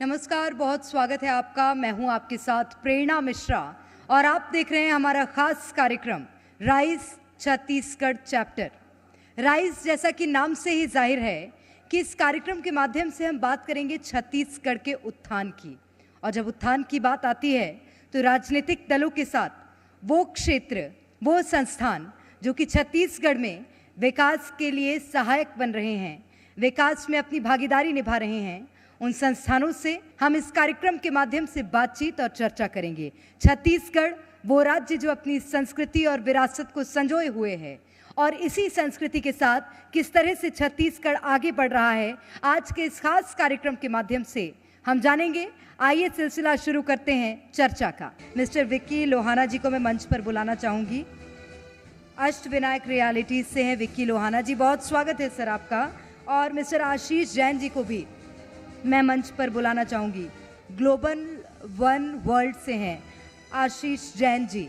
नमस्कार, बहुत स्वागत है आपका। मैं हूं आपके साथ प्रेरणा मिश्रा और आप देख रहे हैं हमारा खास कार्यक्रम राइज छत्तीसगढ़ चैप्टर। राइज जैसा कि नाम से ही जाहिर है कि इस कार्यक्रम के माध्यम से हम बात करेंगे छत्तीसगढ़ के उत्थान की। और जब उत्थान की बात आती है तो राजनीतिक दलों के साथ वो क्षेत्र, वो संस्थान जो कि छत्तीसगढ़ में विकास के लिए सहायक बन रहे हैं, विकास में अपनी भागीदारी निभा रहे हैं, उन संस्थानों से हम इस कार्यक्रम के माध्यम से बातचीत और चर्चा करेंगे। छत्तीसगढ़ वो राज्य जो अपनी संस्कृति और विरासत को संजोए हुए है और इसी संस्कृति के साथ किस तरह से छत्तीसगढ़ आगे बढ़ रहा है, आज के इस खास कार्यक्रम के माध्यम से हम जानेंगे। आइए सिलसिला शुरू करते हैं चर्चा का। मिस्टर विक्की लोहाना जी को मैं मंच पर बुलाना चाहूँगी। अष्टविनायक रियलिटीज से हैं विक्की लोहाना जी, बहुत स्वागत है सर आपका। और मिस्टर आशीष जैन जी को भी मैं मंच पर बुलाना चाहूँगी। ग्लोबल वन वर्ल्ड से हैं आशीष जैन जी,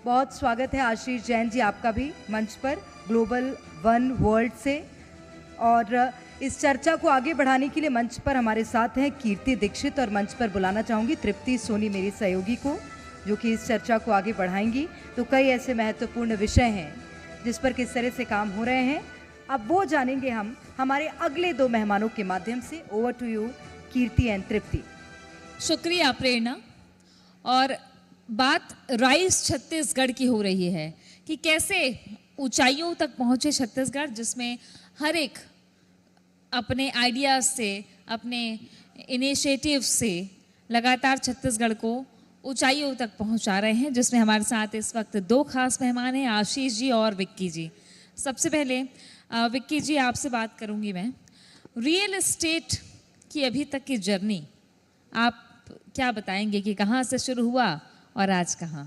बहुत स्वागत है आशीष जैन जी आपका भी मंच पर ग्लोबल वन वर्ल्ड से। और इस चर्चा को आगे बढ़ाने के लिए मंच पर हमारे साथ हैं कीर्ति दीक्षित, और मंच पर बुलाना चाहूँगी तृप्ति सोनी मेरी सहयोगी को, जो कि इस चर्चा को आगे बढ़ाएंगी। तो कई ऐसे महत्वपूर्ण विषय हैं जिस पर किस तरह से काम हो रहे हैं, अब वो जानेंगे हम हमारे अगले दो मेहमानों के माध्यम से। Over to you Kirti and Tripti. शुक्रिया प्रेरणा। और बात राइज छत्तीसगढ़ की हो रही है कि कैसे ऊंचाइयों तक पहुंचे छत्तीसगढ़, जिसमें हर एक अपने आइडियाज से, अपने इनिशिएटिव से लगातार छत्तीसगढ़ को ऊंचाइयों तक पहुंचा रहे हैं, जिसमें हमारे साथ इस वक्त दो खास मेहमान हैं, आशीष जी और विक्की जी। सबसे पहले विक्की जी आपसे बात करूंगी मैं। रियल एस्टेट की अभी तक की जर्नी आप क्या बताएंगे कि कहाँ से शुरू हुआ और आज कहाँ?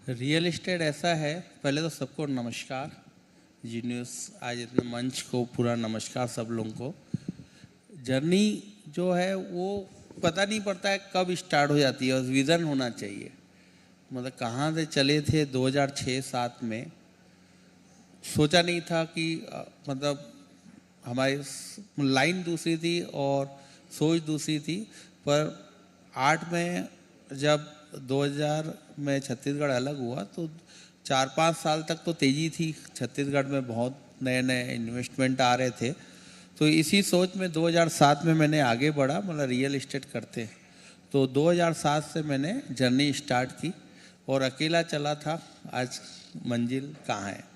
रियल एस्टेट ऐसा है, पहले तो सबको नमस्कार, जी न्यूज़ आज इतने मंच को पूरा नमस्कार सब लोगों को। जर्नी जो है वो पता नहीं पड़ता है कब स्टार्ट हो जाती है, और विज़न होना चाहिए। मतलब कहाँ से चले थे 2006-07 में, सोचा नहीं था कि मतलब हमारी लाइन दूसरी थी और सोच दूसरी थी। पर 8 में जब 2000 में छत्तीसगढ़ अलग हुआ तो 4-5 साल तक तो तेज़ी थी छत्तीसगढ़ में, बहुत नए नए इन्वेस्टमेंट आ रहे थे। तो इसी सोच में 2007 में मैंने आगे बढ़ा, मतलब रियल एस्टेट करते। तो 2007 से मैंने जर्नी स्टार्ट की और अकेला चला था। आज मंजिल कहाँ है?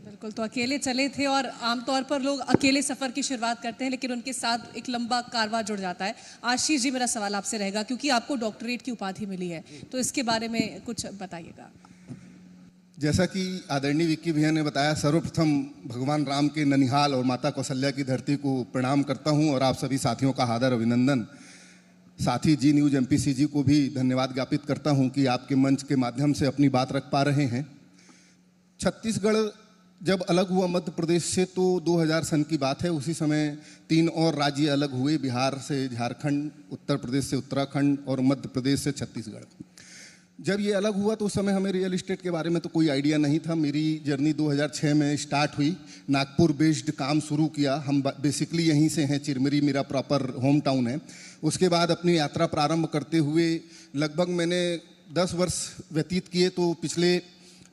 बिल्कुल, तो अकेले चले थे और आमतौर पर लोग अकेले सफ़र की शुरुआत करते हैं, लेकिन उनके साथ एक लंबा कारवां जुड़ जाता है। आशीष जी, मेरा सवाल आपसे रहेगा, क्योंकि आपको डॉक्टरेट की उपाधि मिली है, तो इसके बारे में कुछ बताइएगा। जैसा कि आदरणीय विक्की भैया ने बताया, सर्वप्रथम भगवान राम के ननिहाल और माता कौशल्या की धरती को प्रणाम करता हूं और आप सभी साथियों का हार्दिक अभिनंदन। साथ ही जी न्यूज़ MPC जी को भी धन्यवाद ज्ञापित करता हूं कि आपके मंच के माध्यम से अपनी बात रख पा रहे हैं। छत्तीसगढ़ जब अलग हुआ मध्य प्रदेश से तो 2000 सन की बात है। उसी समय 3 और राज्य अलग हुए, बिहार से झारखंड, उत्तर प्रदेश से उत्तराखंड और मध्य प्रदेश से छत्तीसगढ़। जब ये अलग हुआ तो उस समय हमें रियल एस्टेट के बारे में तो कोई आइडिया नहीं था। मेरी जर्नी 2006 में स्टार्ट हुई, नागपुर बेस्ड काम शुरू किया। हम बेसिकली यहीं से हैं, चिरमिरी मेरा प्रॉपर होम टाउन है। उसके बाद अपनी यात्रा प्रारंभ करते हुए लगभग मैंने 10 वर्ष व्यतीत किए। तो पिछले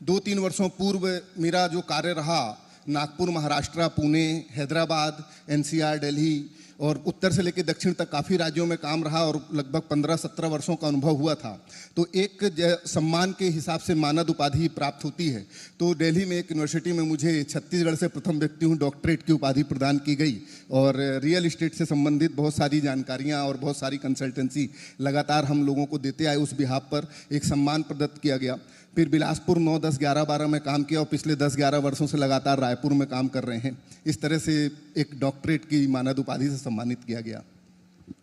2-3 वर्षों पूर्व मेरा जो कार्य रहा नागपुर, महाराष्ट्र, पुणे, हैदराबाद, NCR, दिल्ली और उत्तर से लेकर दक्षिण तक काफ़ी राज्यों में काम रहा और लगभग 15-17 वर्षों का अनुभव हुआ था। तो एक सम्मान के हिसाब से मानद उपाधि प्राप्त होती है। तो दिल्ली में एक यूनिवर्सिटी में मुझे छत्तीसगढ़ से प्रथम व्यक्ति हूँ डॉक्टरेट की उपाधि प्रदान की गई। और रियल एस्टेट से संबंधित बहुत सारी जानकारियाँ और बहुत सारी कंसल्टेंसी लगातार हम लोगों को देते आए। उस बिहाफ पर एक सम्मान प्रदत्त किया गया। फिर बिलासपुर 9, 10, 11, 12 में काम किया और पिछले 10-11 वर्षों से लगातार रायपुर में काम कर रहे हैं। इस तरह से एक डॉक्टरेट की मानद उपाधि से सम्मानित किया गया।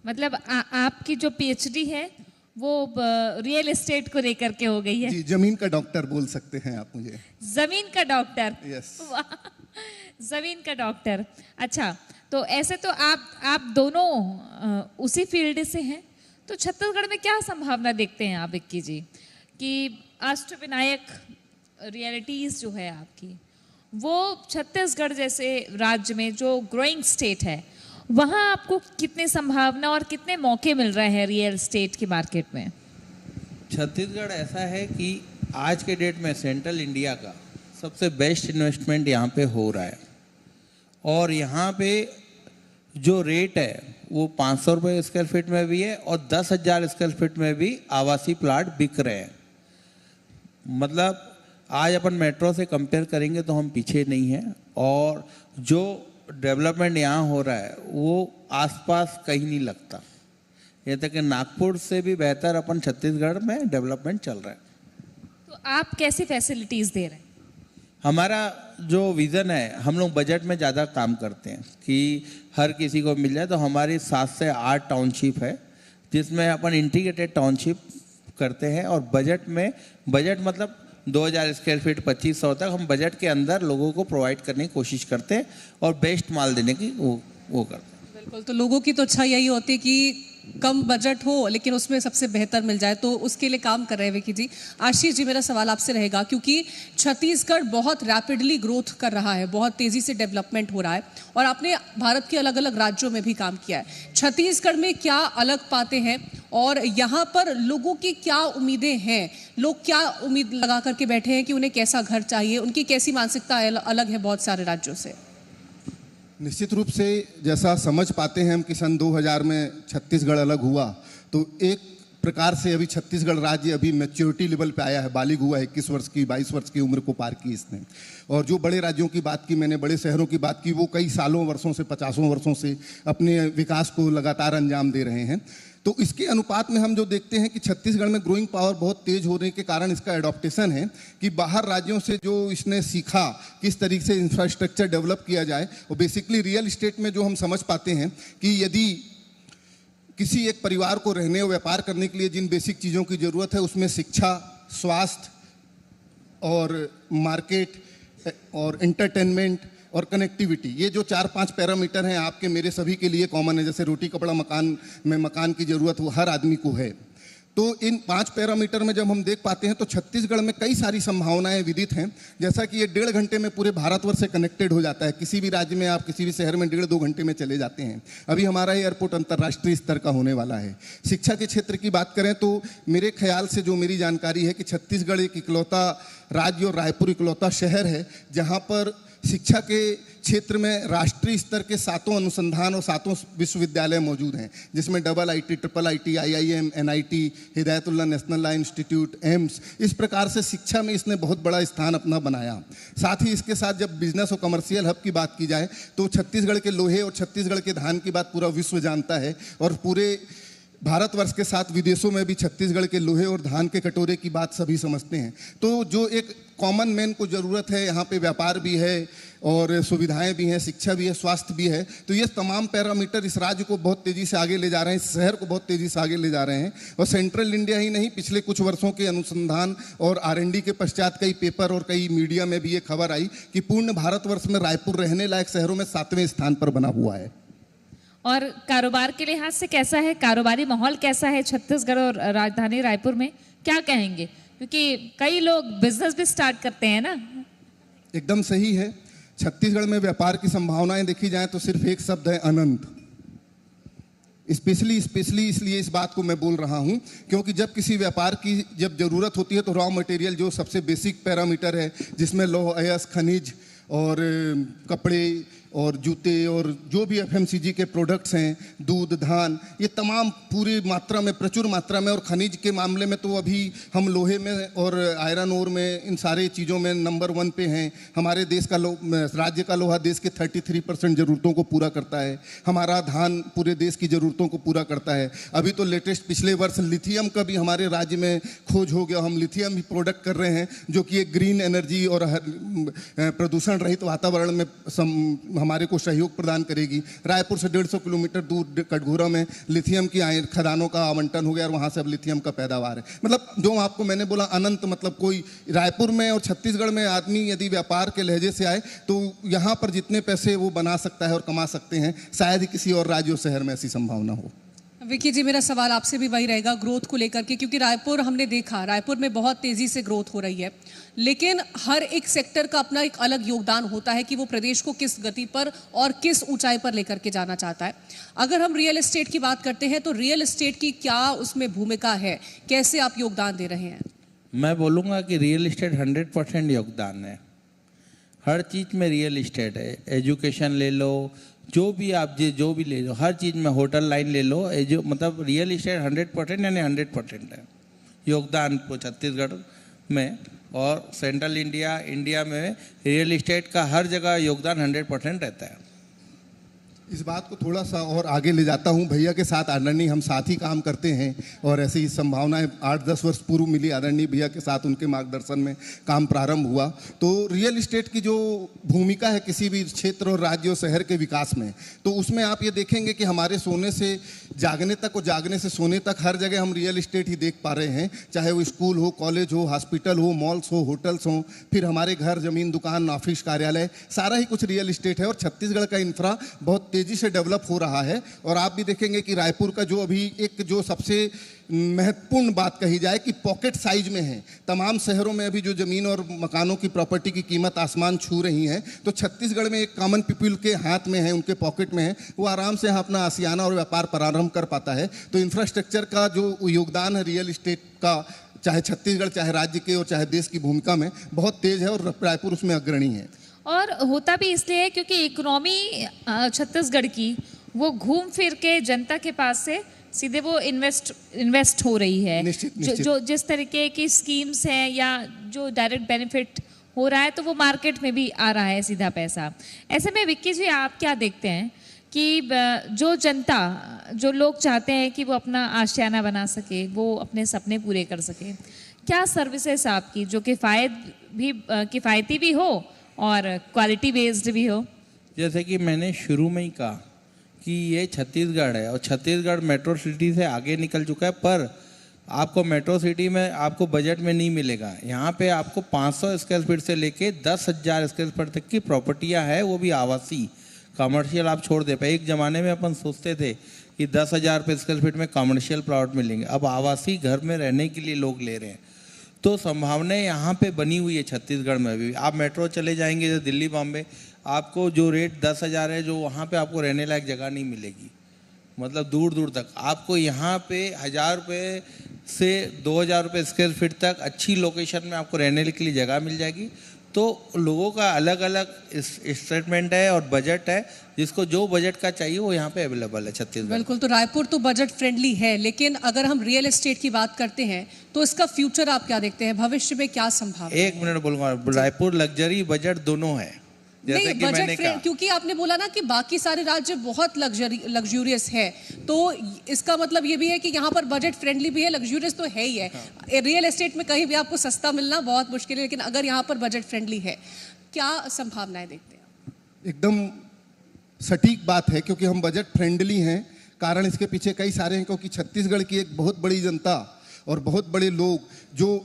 मतलब आपकी जो PhD है वो रियल एस्टेट को लेकर के हो गई है? जी, जमीन का डॉक्टर बोल सकते हैं आप मुझे। जमीन का डॉक्टर? यस। जमीन का डॉक्टर। अच्छा, तो ऐसे तो आप दोनों उसी फील्ड से हैं, तो छत्तीसगढ़ में क्या संभावना देखते हैं आप विक्की जी कि अष्टविनायक रियलिटीज जो है आपकी, वो छत्तीसगढ़ जैसे राज्य में जो ग्रोइंग स्टेट है वहाँ आपको कितने संभावना और कितने मौके मिल रहे हैं रियल एस्टेट की मार्केट में? छत्तीसगढ़ ऐसा है कि आज के डेट में सेंट्रल इंडिया का सबसे बेस्ट इन्वेस्टमेंट यहाँ पे हो रहा है, और यहाँ पे जो रेट है वो 500 रुपये स्क्वायर फीट में भी है और 10,000 स्क्वायर फीट में भी आवासीय प्लाट बिक रहे हैं। मतलब आज अपन मेट्रो से कंपेयर करेंगे तो हम पीछे नहीं हैं, और जो डेवलपमेंट यहाँ हो रहा है वो आसपास कहीं नहीं लगता। ये तक कि नागपुर से भी बेहतर अपन छत्तीसगढ़ में डेवलपमेंट चल रहा है। तो आप कैसे फैसिलिटीज़ दे रहे हैं? हमारा जो विज़न है, हम लोग बजट में ज़्यादा काम करते हैं कि हर किसी को मिल जाए। तो हमारी 7 से 8 टाउनशिप है जिसमें अपन इंटीग्रेटेड टाउनशिप करते हैं, और बजट मतलब 2,000 स्क्वायर फीट 2,500 तक हम बजट के अंदर लोगों को प्रोवाइड करने की कोशिश करते हैं और बेस्ट माल देने की वो करते हैं। बिल्कुल, तो लोगों की तो अच्छा यही होती है कि कम बजट हो लेकिन उसमें सबसे बेहतर मिल जाए, तो उसके लिए काम कर रहे हैं विकी जी। आशीष जी, मेरा सवाल आपसे रहेगा, क्योंकि छत्तीसगढ़ बहुत रैपिडली ग्रोथ कर रहा है, बहुत तेज़ी से डेवलपमेंट हो रहा है, और आपने भारत के अलग अलग राज्यों में भी काम किया है। छत्तीसगढ़ में क्या अलग पाते हैं और यहाँ पर लोगों की क्या उम्मीदें हैं? लोग क्या उम्मीद लगा करके बैठे हैं कि उन्हें कैसा घर चाहिए? उनकी कैसी मानसिकता अलग है बहुत सारे राज्यों से? निश्चित रूप से जैसा समझ पाते हैं हम कि सन 2000 में छत्तीसगढ़ अलग हुआ, तो एक प्रकार से अभी छत्तीसगढ़ राज्य अभी मैच्योरिटी लेवल पे आया है, बालिग हुआ है, 21 वर्ष की 22 वर्ष की उम्र को पार की इसने। और जो बड़े राज्यों की बात की मैंने, बड़े शहरों की बात की, वो कई सालों वर्षों से 50 वर्षों से अपने विकास को लगातार अंजाम दे रहे हैं। तो इसके अनुपात में हम जो देखते हैं कि छत्तीसगढ़ में ग्रोइंग पावर बहुत तेज होने के कारण इसका एडॉप्टेशन है कि बाहर राज्यों से जो इसने सीखा किस तरीके से इंफ्रास्ट्रक्चर डेवलप किया जाए। और बेसिकली रियल एस्टेट में जो हम समझ पाते हैं कि यदि किसी एक परिवार को रहने और व्यापार करने के लिए जिन बेसिक चीज़ों की ज़रूरत है उसमें शिक्षा, स्वास्थ्य और मार्केट और एंटरटेनमेंट और कनेक्टिविटी, ये जो 4-5 पैरामीटर हैं आपके मेरे सभी के लिए कॉमन है। जैसे रोटी कपड़ा मकान में मकान की ज़रूरत वो हर आदमी को है। तो इन 5 पैरामीटर में जब हम देख पाते हैं तो छत्तीसगढ़ में कई सारी संभावनाएं विदित हैं। जैसा कि ये 1.5 घंटे में पूरे भारतवर्ष से कनेक्टेड हो जाता है। किसी भी राज्य में आप किसी भी शहर में 1.5-2 घंटे में चले जाते हैं। अभी हमारा एयरपोर्ट अंतर्राष्ट्रीय स्तर का होने वाला है। शिक्षा के क्षेत्र की बात करें तो मेरे ख्याल से जो मेरी जानकारी है कि छत्तीसगढ़ एक इकलौता राज्य और रायपुर इकलौता शहर है जहाँ पर शिक्षा के क्षेत्र में राष्ट्रीय स्तर के 7 अनुसंधान और 7 विश्वविद्यालय मौजूद हैं, जिसमें IIT, IIIT, IIM, NIT, Hidayatullah national law institute, AIIMS. इस प्रकार से शिक्षा में इसने बहुत बड़ा स्थान अपना बनाया। साथ ही इसके साथ जब बिजनेस और कमर्शियल हब की बात की जाए तो छत्तीसगढ़ के लोहे और छत्तीसगढ़ के धान की बात पूरा विश्व जानता है, और पूरे भारतवर्ष के साथ विदेशों में भी छत्तीसगढ़ के लोहे और धान के कटोरे की बात सभी समझते हैं। तो जो एक कॉमन मैन को ज़रूरत है, यहाँ पे व्यापार भी है और सुविधाएं भी हैं, शिक्षा भी है, स्वास्थ्य भी है। तो ये तमाम पैरामीटर इस राज्य को बहुत तेज़ी से आगे ले जा रहे हैं, इस शहर को बहुत तेज़ी से आगे ले जा रहे हैं। और सेंट्रल इंडिया ही नहीं, पिछले कुछ वर्षों के अनुसंधान और R&D के पश्चात कई पेपर और कई मीडिया में भी ये खबर आई कि पूर्ण भारतवर्ष में रायपुर रहने लायक शहरों में 7वें स्थान पर बना हुआ है। और कारोबार के लिहाज से कैसा है, कारोबारी माहौल कैसा है छत्तीसगढ़ और राजधानी रायपुर में, क्या कहेंगे? क्योंकि कई लोग बिजनेस भी स्टार्ट करते हैं ना। एकदम सही है। छत्तीसगढ़ में व्यापार की संभावनाएं देखी जाए तो सिर्फ एक शब्द है, अनंत। स्पेशली इसलिए इस बात को मैं बोल रहा हूं क्योंकि जब किसी व्यापार की जब जरूरत होती है तो रॉ मटेरियल जो सबसे बेसिक पैरामीटर है, जिसमें लौह अयस्क, खनिज और कपड़े और जूते और जो भी FMCG के प्रोडक्ट्स हैं, दूध, धान, ये तमाम पूरी मात्रा में, प्रचुर मात्रा में। और खनिज के मामले में तो अभी हम लोहे में और आयरन ओर में, इन सारे चीज़ों में नंबर 1 पे हैं। हमारे देश का राज्य का लोहा देश के 33% ज़रूरतों को पूरा करता है। हमारा धान पूरे देश की ज़रूरतों को पूरा करता है। अभी तो लेटेस्ट पिछले वर्ष लिथियम का भी हमारे राज्य में खोज हो गया। हम लिथियम भी प्रोडक्ट कर रहे हैं जो कि एक ग्रीन एनर्जी और प्रदूषण रहित वातावरण में हमारे को सहयोग प्रदान करेगी। रायपुर से 150 किलोमीटर दूर कटघोरा में लिथियम की खदानों का आवंटन हो गया और वहाँ से अब लिथियम का पैदावार है। मतलब जो आपको मैंने बोला अनंत, मतलब कोई रायपुर में और छत्तीसगढ़ में आदमी यदि व्यापार के लहजे से आए तो यहाँ पर जितने पैसे वो बना सकता है और कमा सकते हैं, शायद ही किसी और राज्य और शहर में ऐसी संभावना हो। विकी जी, मेरा सवाल आपसे भी वही रहेगा ग्रोथ को लेकर के, क्योंकि रायपुर हमने देखा, रायपुर में बहुत तेजी से ग्रोथ हो रही है, लेकिन हर एक सेक्टर का अपना एक अलग योगदान होता है कि वो प्रदेश को किस गति पर और किस ऊंचाई पर लेकर के जाना चाहता है। अगर हम रियल एस्टेट की बात करते हैं तो रियल एस्टेट की क्या उसमें भूमिका है, कैसे आप योगदान दे रहे हैं? मैं बोलूँगा कि रियल इस्टेट 100% योगदान है। हर चीज़ में रियल इस्टेट है। एजुकेशन ले लो, जो भी आप जो भी ले लो, हर चीज़ में, होटल लाइन ले लो, मतलब रियल इस्टेट 100% यानी 100% है योगदान छत्तीसगढ़ में। और सेंट्रल इंडिया में रियल इस्टेट का हर जगह योगदान 100% रहता है। इस बात को थोड़ा सा और आगे ले जाता हूं। भैया के साथ आदरणीय हम साथ ही काम करते हैं और ऐसी ही संभावनाएं 8-10 वर्ष पूर्व मिली। आदरणीय भैया के साथ उनके मार्गदर्शन में काम प्रारंभ हुआ। तो रियल इस्टेट की जो भूमिका है किसी भी क्षेत्र और राज्य और शहर के विकास में, तो उसमें आप ये देखेंगे कि हमारे सोने से जागने तक और जागने से सोने तक हर जगह हम रियल इस्टेट ही देख पा रहे हैं। चाहे वो स्कूल हो, कॉलेज हो, हॉस्पिटल हो, मॉल्स हो, होटल्स हो, फिर हमारे घर, जमीन, दुकान, ऑफिस, कार्यालय, सारा ही कुछ रियल इस्टेट है। और छत्तीसगढ़ का इंफ्रा बहुत तेजी से डेवलप हो रहा है। और आप भी देखेंगे कि रायपुर का जो अभी एक जो सबसे महत्वपूर्ण बात कही जाए कि पॉकेट साइज में है। तमाम शहरों में अभी जो जमीन और मकानों की प्रॉपर्टी की कीमत आसमान छू रही है, तो छत्तीसगढ़ में एक कॉमन पीपल के हाथ में है, उनके पॉकेट में है, वो आराम से यहाँ अपना आशियाना और व्यापार प्रारंभ कर पाता है। तो इंफ्रास्ट्रक्चर का जो योगदान है रियल इस्टेट का, चाहे छत्तीसगढ़, चाहे राज्य के और चाहे देश की भूमिका में, बहुत तेज है और रायपुर उसमें अग्रणी है। और होता भी इसलिए है क्योंकि इकोनॉमी छत्तीसगढ़ की वो घूम फिर के जनता के पास से सीधे वो इन्वेस्ट हो रही है। निश्चित। जो जिस तरीके की स्कीम्स हैं या जो डायरेक्ट बेनिफिट हो रहा है, तो वो मार्केट में भी आ रहा है सीधा पैसा। ऐसे में विक्की जी, आप क्या देखते हैं कि जो जनता, जो लोग चाहते हैं कि वो अपना आशियाना बना सके, वो अपने सपने पूरे कर सके, क्या सर्विसेज आपकी जो किफ़ायती भी हो और क्वालिटी बेस्ड भी हो? जैसे कि मैंने शुरू में ही कहा कि ये छत्तीसगढ़ है और छत्तीसगढ़ मेट्रो सिटी से आगे निकल चुका है, पर आपको मेट्रो सिटी में आपको बजट में नहीं मिलेगा। यहाँ पे आपको 500 स्क्वायर फीट से लेके 10,000 स्क्वायर फीट तक की प्रॉपर्टियाँ हैं, वो भी आवासीय। कमर्शियल आप छोड़ दे पाए। एक ज़माने में अपन सोचते थे कि 10,000 रुपये स्क्वायर फीट में कमर्शियल प्लॉट मिलेंगे, अब आवासीय घर में रहने के लिए लोग ले रहे हैं। तो संभावनाएं यहाँ पे बनी हुई है छत्तीसगढ़ में भी। आप मेट्रो चले जाएंगे जैसे दिल्ली, बॉम्बे, आपको जो रेट 10,000 है, जो वहाँ पे आपको रहने लायक जगह नहीं मिलेगी, मतलब दूर दूर तक। आपको यहाँ पे 1,000 रुपये से 2,000 रुपये स्क्वायर फीट तक अच्छी लोकेशन में आपको रहने के लिए जगह मिल जाएगी। तो लोगों का अलग अलग स्टेटमेंट है और बजट है, जिसको जो बजट का चाहिए वो यहाँ पे अवेलेबल है छत्तीसगढ़। बिल्कुल। तो रायपुर तो बजट फ्रेंडली है, लेकिन अगर हम रियल एस्टेट की बात करते हैं तो इसका फ्यूचर आप क्या देखते हैं? भविष्य में क्या संभावना? एक मिनट बोलूँगा, रायपुर लग्जरी बजट दोनों है। नहीं, बजट फ्रेंड, क्योंकि आपने बोला ना कि बाकी सारे राज्य बहुत लग्जूरियस है, तो इसका मतलब ये भी है कि यहाँ पर बजट फ्रेंडली भी है, लग्जूरियस तो है ही है। रियल एस्टेट में कहीं भी आपको सस्ता मिलना बहुत मुश्किल है, लेकिन अगर यहाँ पर बजट फ्रेंडली है, क्या संभावनाएं देखते हैं? एकदम सटीक बात है, क्योंकि हम बजट फ्रेंडली हैं। कारण इसके पीछे कई सारे हैं, क्योंकि छत्तीसगढ़ की एक बहुत बड़ी जनता और बहुत बड़े लोग जो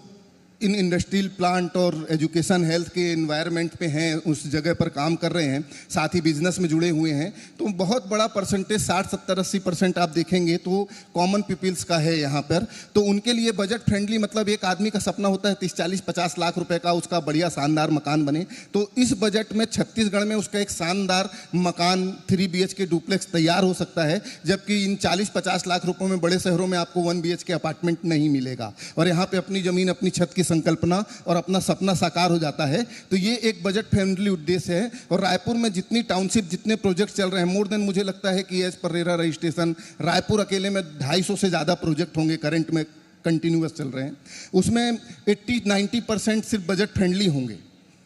इन इंडस्ट्रियल प्लांट और एजुकेशन, हेल्थ के एनवायरनमेंट पे हैं, उस जगह पर काम कर रहे हैं, साथ ही बिजनेस में जुड़े हुए हैं। तो बहुत बड़ा परसेंटेज 60-70-80% आप देखेंगे तो कॉमन पीपल्स का है यहाँ पर। तो उनके लिए बजट फ्रेंडली मतलब एक आदमी का सपना होता है 30-40-50 लाख रुपए का उसका बढ़िया शानदार मकान बने। तो इस बजट में छत्तीसगढ़ में उसका एक शानदार मकान 3 BHK डुप्लेक्स तैयार हो सकता है, जबकि इन 40-50 लाख रुपयों में बड़े शहरों में आपको 1 BHK अपार्टमेंट नहीं मिलेगा। और यहाँ पे अपनी जमीन, अपनी छत की संकल्पना और अपना सपना साकार हो जाता है। तो ये एक बजट फ्रेंडली उद्देश्य है। और रायपुर में जितनी टाउनशिप, जितने प्रोजेक्ट चल रहे हैं, मोर देन, मुझे लगता है कि as per RERA registration Raipur अकेले में 250 से ज़्यादा प्रोजेक्ट होंगे, करंट में कंटिन्यूअस चल रहे हैं। उसमें 80-90% सिर्फ बजट फ्रेंडली होंगे।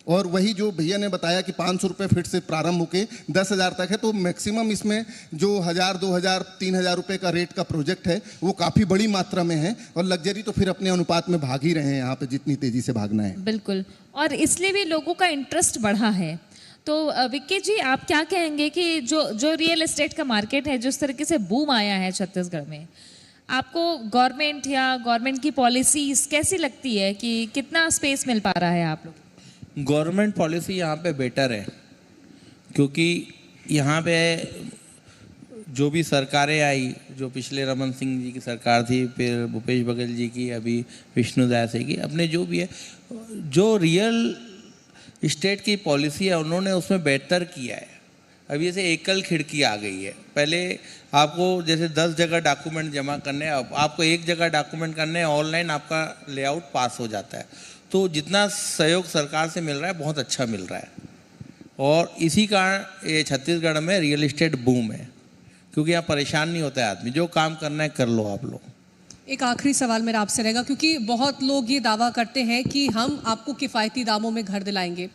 और वही जो भैया ने बताया कि 500 रुपये फीट से प्रारंभ होकर 10,000 तक है, तो मैक्सिमम इसमें जो 1,000, 2,000, 3,000 रुपये का रेट का प्रोजेक्ट है वो काफ़ी बड़ी मात्रा में है। और लग्जरी तो फिर अपने अनुपात में भाग ही रहे हैं यहाँ पे, जितनी तेज़ी से भागना है। बिल्कुल, और इसलिए भी लोगों का इंटरेस्ट बढ़ा है। तो विक्की जी, आप क्या कहेंगे कि जो रियल एस्टेट का मार्केट है, जिस तरीके से बूम आया है छत्तीसगढ़ में, आपको गवर्नमेंट या गवर्नमेंट की पॉलिसीज कैसी लगती है कि कितना स्पेस मिल पा रहा है आप लोग? गवर्नमेंट पॉलिसी यहाँ पे बेटर है, क्योंकि यहाँ पे जो भी सरकारें आई, जो पिछले रमन सिंह जी की सरकार थी, फिर भूपेश बघेल जी की, अभी विष्णु दास की, अपने जो भी है, जो रियल इस्टेट की पॉलिसी है उन्होंने उसमें बेहतर किया है। अभी जैसे एकल खिड़की आ गई है, पहले आपको जैसे 10 जगह डॉक्यूमेंट जमा करने हैं, अब आपको एक जगह डॉक्यूमेंट करने हैं, ऑनलाइन आपका लेआउट पास हो जाता है। तो जितना सहयोग सरकार से मिल रहा है बहुत अच्छा मिल रहा है, और इसी कारण ये छत्तीसगढ़ में रियल इस्टेट बूम है, क्योंकि यहाँ परेशान नहीं होता है आदमी, जो काम करना है कर लो आप लोग। एक आखिरी सवाल मेरा आपसे रहेगा, क्योंकि बहुत लोग ये दावा करते हैं कि हम आपको किफ़ायती दामों में घर दिलाएंगे,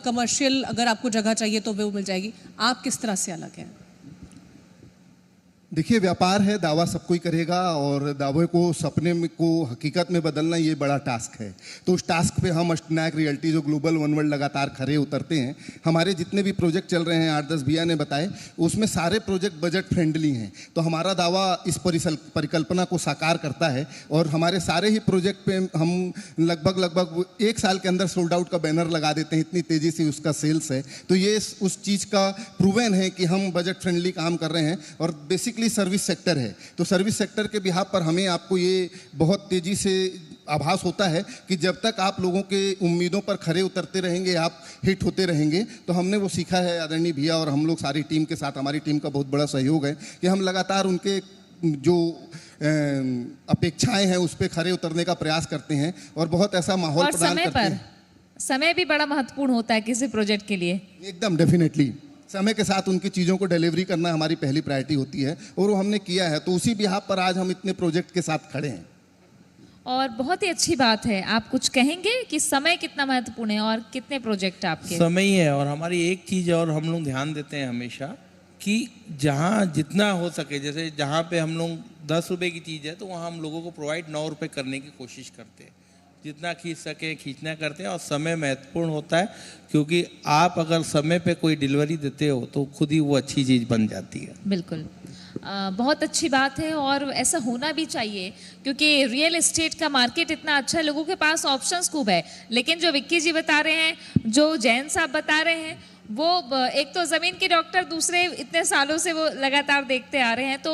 कमर्शियल अगर आपको जगह चाहिए तो वो मिल जाएगी। आप किस तरह से अलग हैं? देखिए, व्यापार है, दावा सब कोई करेगा, और दावे को सपने में को हकीकत में बदलना ये बड़ा टास्क है। तो उस टास्क पे हम अष्टनायक रियल्टी जो ग्लोबल वन वर्ल्ड लगातार खरे उतरते हैं। हमारे जितने भी प्रोजेक्ट चल रहे हैं, 8-10 भैया ने बताए, उसमें सारे प्रोजेक्ट बजट फ्रेंडली हैं। तो हमारा दावा इस परिकल्पना को साकार करता है, और हमारे सारे ही प्रोजेक्ट पे हम लगभग 1 साल के अंदर सोल्ड आउट का बैनर लगा देते हैं, इतनी तेज़ी से उसका सेल्स है। तो ये उस चीज़ का प्रूवन है कि हम बजट फ्रेंडली काम कर रहे हैं। और बेसिकली सर्विस सेक्टर है, तो सर्विस सेक्टर के बिहाफ पर हमें आपको ये बहुत तेजी से आभास होता है कि जब तक आप लोगों के उम्मीदों पर खरे उतरते रहेंगे, आप हिट होते रहेंगे। तो हमने वो सीखा है आदरणीय भैया और हम लोग सारी टीम के साथ, हमारी टीम का बहुत बड़ा सहयोग है कि हम लगातार उनके जो अपेक्षाएं हैं उस पर खरे उतरने का प्रयास करते हैं, और बहुत ऐसा माहौल और प्रदान करते हैं। समय भी बड़ा महत्वपूर्ण होता है किसी प्रोजेक्ट के लिए। एकदम डेफिनेटली समय के साथ उनकी चीज़ों को डिलीवरी करना हमारी पहली प्रायोरिटी होती है, और वो हमने किया है। तो उसी बिहाफ पर आज हम इतने प्रोजेक्ट के साथ खड़े हैं। और बहुत ही अच्छी बात है। आप कुछ कहेंगे कि समय कितना महत्वपूर्ण है और कितने प्रोजेक्ट आपके? समय ही है, और हमारी एक चीज़ और हम लोग ध्यान देते हैं हमेशा कि जहाँ जितना हो सके, जैसे जहाँ पे हम लोग 10 रुपए की चीज़ है तो वहाँ हम लोगों को प्रोवाइड 9 रुपए करने की कोशिश करते हैं, जितना खींच सके खींचना करते हैं। और समय महत्वपूर्ण होता है, क्योंकि आप अगर समय पे कोई डिलीवरी देते हो तो खुद ही वो अच्छी चीज़ बन जाती है। बिल्कुल, बहुत अच्छी बात है, और ऐसा होना भी चाहिए, क्योंकि रियल एस्टेट का मार्केट इतना अच्छा है, लोगों के पास ऑप्शंस खूब है। लेकिन जो विक्की जी बता रहे हैं, जो जैन साहब बता रहे हैं, वो एक तो ज़मीन के डॉक्टर, दूसरे इतने सालों से वो लगातार देखते आ रहे हैं, तो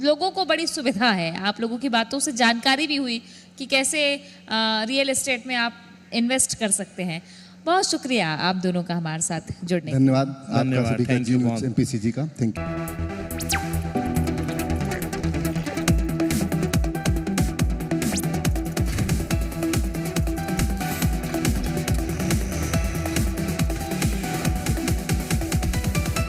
लोगों को बड़ी सुविधा है। आप लोगों की बातों से जानकारी भी हुई कि कैसे रियल एस्टेट में आप इन्वेस्ट कर सकते हैं। बहुत शुक्रिया आप दोनों का हमारे साथ जुड़ने। धन्यवाद आपका धन्यवाद, सभी का, thank you बहुत। MPCG का, थैंक यू।